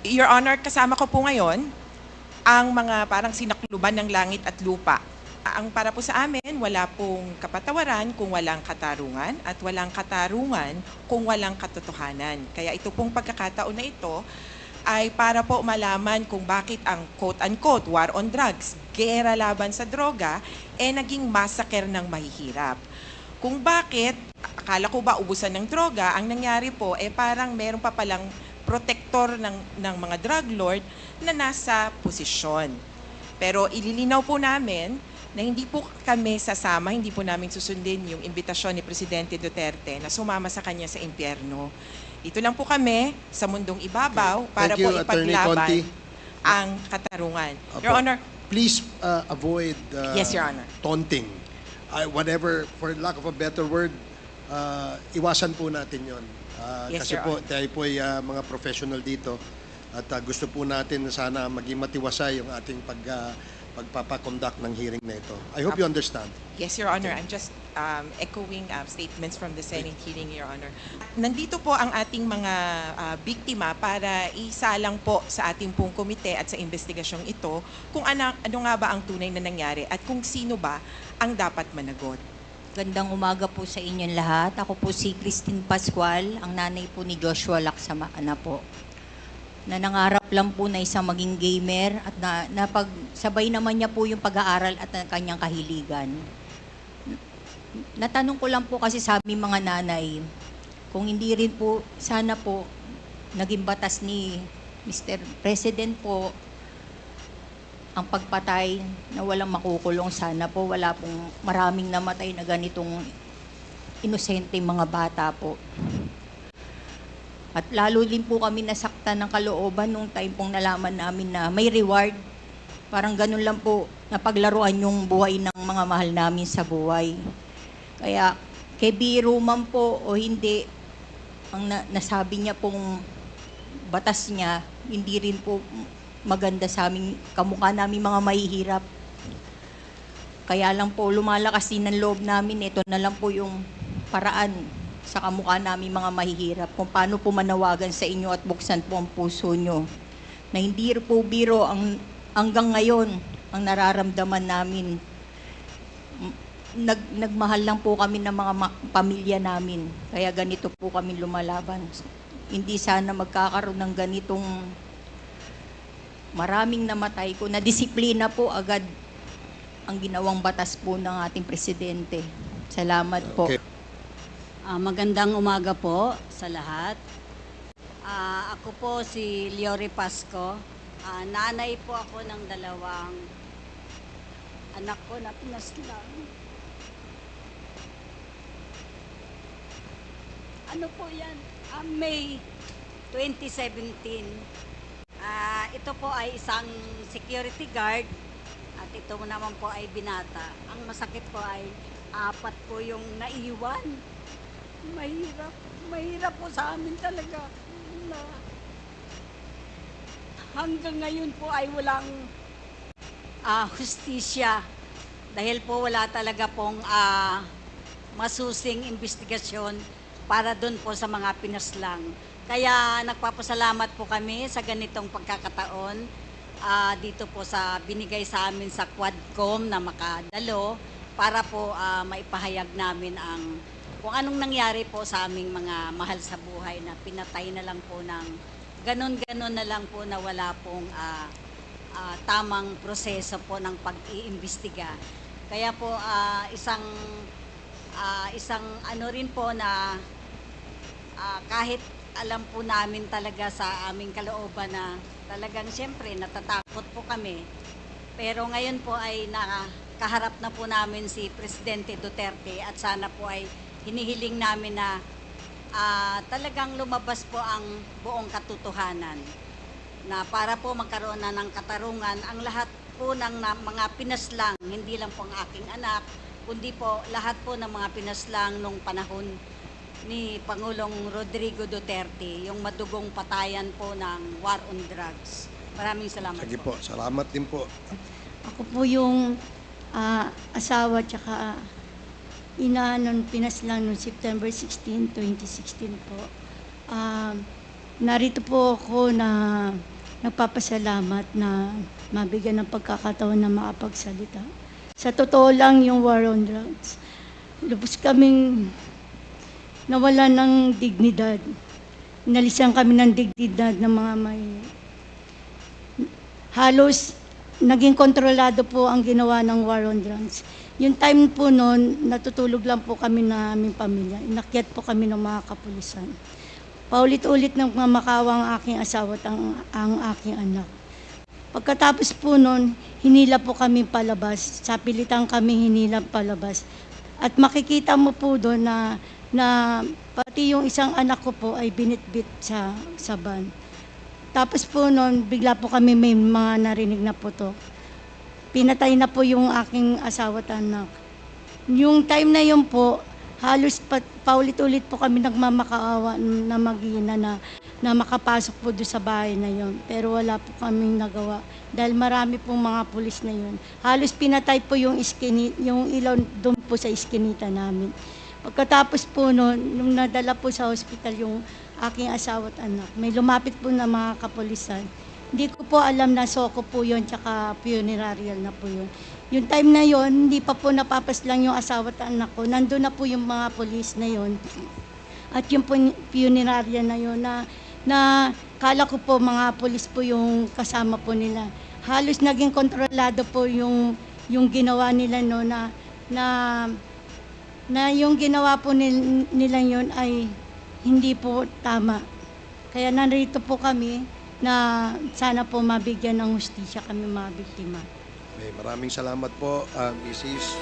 Your Honor, kasama ko po ngayon ang mga parang sinakluban ng langit at lupa. Ang para po sa amin, wala pong kapatawaran kung walang katarungan at walang katarungan kung walang katotohanan. Kaya ito pong pagkakataon na ito ay para po malaman kung bakit ang quote-unquote war on drugs, gera laban sa droga, naging massacre ng mahihirap. Kung bakit, akala ko ba ubusan ng droga, ang nangyari po parang meron pa palang protector ng mga drug lord na nasa posisyon. Pero ililinaw po namin na hindi po kami sasama, hindi po namin susundin yung imbitasyon ni Presidente Duterte na sumama sa kanya sa impyerno. Dito lang po kami sa mundong ibabaw para Thank po you, Attorney Conti. ipaglaban ang katarungan. Your Opo. Honor, Please avoid Yes, Your Honor. taunting. Whatever, for lack of a better word, iwasan po natin yon. Yes, Kasi Your po, Honor. tayo po ay mga professional dito at gusto po natin na sana maging matiwasay yung ating pagpapakonduct ng hearing na ito. I hope you understand. Yes, Your Honor. I'm just echoing statements from the Senate hearing, Your Honor. Nandito po ang ating mga biktima para isalang po sa ating pong komite at sa investigasyong ito kung ano nga ba ang tunay na nangyari at kung sino ba ang dapat managot. Gandang umaga po sa inyong lahat. Ako po si Christine Pascual, ang nanay po ni Joshua Lacsamana po. Na nangarap lang po na isang maging gamer at napagsabay naman niya po yung pag-aaral at ang kanyang kahiligan. Natanong ko lang po kasi sa aming mga nanay, kung hindi rin po, sana po, naging batas ni Mr. President po, ang pagpatay na walang makukulong, sana po wala pong maraming namatay na ganitong inosente mga bata po. At lalo din po kami nasaktan ng kalooban nung time pong nalaman namin na may reward. Parang ganun lang po napaglaruan yung buhay ng mga mahal namin sa buhay. Kaya kay biro man po o hindi, ang nasabi niya pong batas niya, hindi rin po maganda sa aming kamukha namin mga mahihirap. Kaya lang po lumalakas din ang loob namin. Ito na lang po yung paraan sa kamukha namin mga mahihirap kung paano po manawagan sa inyo at buksan po ang puso nyo. Na hindi po biro hanggang ngayon ang nararamdaman namin. Nagmahal lang po kami ng mga pamilya namin. Kaya ganito po kami lumalaban. Hindi sana magkakaroon ng ganitong maraming namatay ko. Nadisiplina po agad ang ginawang batas po ng ating presidente. Salamat po. Okay. Magandang umaga po sa lahat. Ako po si Leory Pasco. Nanay po ako ng dalawang anak ko na pinaslang. Ano po yan? May 2017. Ito po ay isang security guard at ito naman po ay binata. Ang masakit po ay 4 po yung naiwan. Mahirap po sa amin talaga na hanggang ngayon po ay walang hustisya dahil po wala talaga pong masusing investigasyon para doon po sa mga pinaslang. Kaya nagpapasalamat po kami sa ganitong pagkakataon dito po sa binigay sa amin sa Quadcom na makadalo para po maipahayag namin ang kung anong nangyari po sa aming mga mahal sa buhay na pinatay na lang po ng ganon-ganon na lang po na wala pong tamang proseso po ng pag-iimbestiga. Kaya po isang ano rin po na kahit alam po namin talaga sa aming kalooban na talagang siyempre natatakot po kami. Pero ngayon po ay nakaharap na po namin si Presidente Duterte at sana po ay hinihiling namin na talagang lumabas po ang buong katotohanan na para po magkaroon na ng katarungan ang lahat po ng mga pinaslang, hindi lang po ang aking anak, kundi po lahat po ng mga pinaslang nung panahon ni Pangulong Rodrigo Duterte, yung madugong patayan po ng war on drugs. Maraming salamat. Sige po, salamat din po. Ako po yung asawa tsaka ina nung pinaslang noong September 16, 2016 po. narito po ako na nagpapasalamat na mabigyan ng pagkakataon na makapagsalita. Sa totoo lang, yung war on drugs, lubos kaming nawalan ng dignidad. Inalisan kami ng dignidad ng mga may... Halos naging kontrolado po ang ginawa ng war on drugs. Yung time po noon, natutulog lang po kami na aming pamilya. Inakyat po kami ng mga kapulisan. Paulit-ulit nang mamakawa ang aking asawa at ang aking anak. Pagkatapos po noon, hinila po kami palabas. Sa pilitan kami hinila palabas. At makikita mo po doon na pati yung isang anak ko po ay binitbit sa van. Tapos po noon, bigla po kami may mga narinig na putok. Pinatay na po yung aking asawa at anak. Yung time na yun po, halos paulit-ulit po kami nagmamakaawa na mag-ina na makapasok po doon sa bahay na yun. Pero wala po kaming nagawa dahil marami pong mga pulis na yun. Halos pinatay po yung ilaw doon po sa iskinita namin. Pagkatapos po noon, nung nadala po sa hospital yung aking asawa at anak, may lumapit po na mga kapulisan. Hindi ko po alam na soko po yun, tsaka funerarial na po yun. Yung time na yon, hindi pa po napapaslang yung asawa at anak ko. Nandun na po yung mga polis na yon. At yung funerarial na yon na kala ko po mga polis po yung kasama po nila. Halos naging kontrolado po yung ginawa nila no na yung ginawa po nila yon ay hindi po tama. Kaya narito po kami na sana po mabigyan ng hustisya kami mga biktima. Maraming salamat po, Mrs.